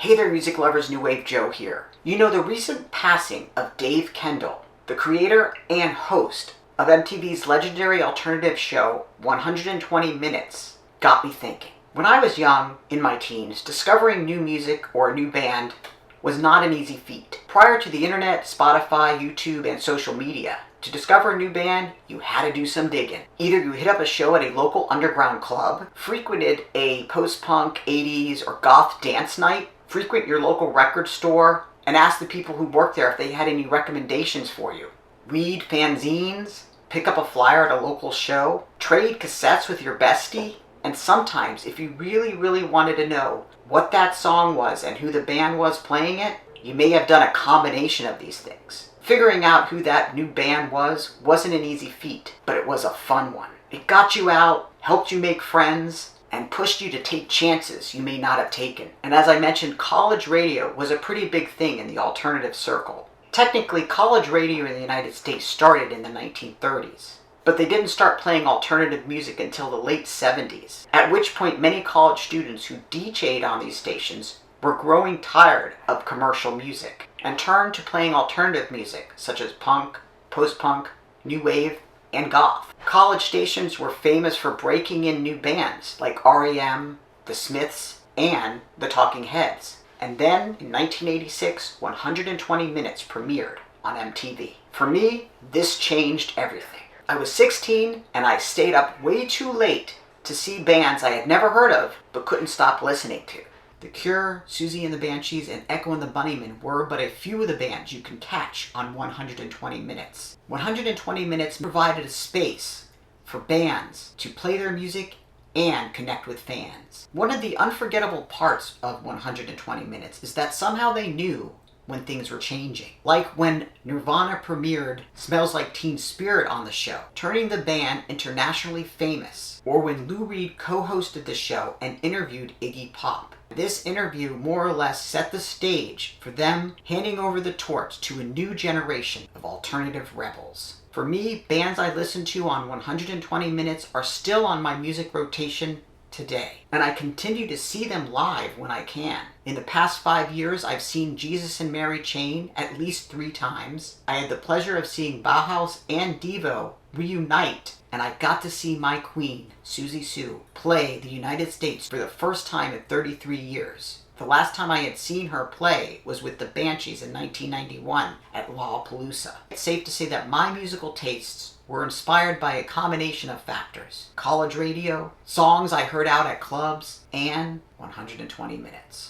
Hey there, music lovers, New Wave Joe here. You know, the recent passing of Dave Kendall, the creator and host of MTV's legendary alternative show 120 Minutes, got me thinking. When I was young, in my teens, discovering new music or a new band was not an easy feat. Prior to the internet, Spotify, YouTube, and social media, to discover a new band, you had to do some digging. Either you hit up a show at a local underground club, frequented a post-punk, 80s, or goth dance night, frequent your local record store, and ask the people who worked there if they had any recommendations for you. Read fanzines, pick up a flyer at a local show, trade cassettes with your bestie, and sometimes, if you really wanted to know what that song was and who the band was playing it, you may have done a combination of these things. Figuring out who that new band wasn't an easy feat, but it was a fun one. It got you out, helped you make friends, and pushed you to take chances you may not have taken. And as I mentioned, college radio was a pretty big thing in the alternative circle. Technically, college radio in the United States started in the 1930s, but they didn't start playing alternative music until the late 70s, at which point many college students who DJ'd on these stations were growing tired of commercial music and turned to playing alternative music such as punk, post-punk, new wave, and goth. College stations were famous for breaking in new bands like R.E.M., The Smiths, and The Talking Heads. And then, in 1986, 120 Minutes premiered on MTV. For me, this changed everything. I was 16, and I stayed up way too late to see bands I had never heard of, but couldn't stop listening to. The Cure, Susie and the Banshees, and Echo and the Bunnymen were but a few of the bands you can catch on 120 Minutes. 120 Minutes provided a space for bands to play their music and connect with fans. One of the unforgettable parts of 120 Minutes is that somehow they knew when things were changing. Like when Nirvana premiered Smells Like Teen Spirit on the show, turning the band internationally famous. Or when Lou Reed co-hosted the show and interviewed Iggy Pop. This interview more or less set the stage for them handing over the torch to a new generation of alternative rebels. For me, bands I listen to on 120 Minutes are still on my music rotation today, and I continue to see them live when I can. In the past 5 years, I've seen Jesus and Mary Chain at least 3 times. I had the pleasure of seeing Bauhaus and Devo reunite, and I got to see my queen, Siouxsie Sioux, play the United States for the first time in 33 years. The last time I had seen her play was with the Banshees in 1991 at Lollapalooza. It's safe to say that my musical tastes were inspired by a combination of factors: college radio, songs I heard out at clubs, and 120 Minutes.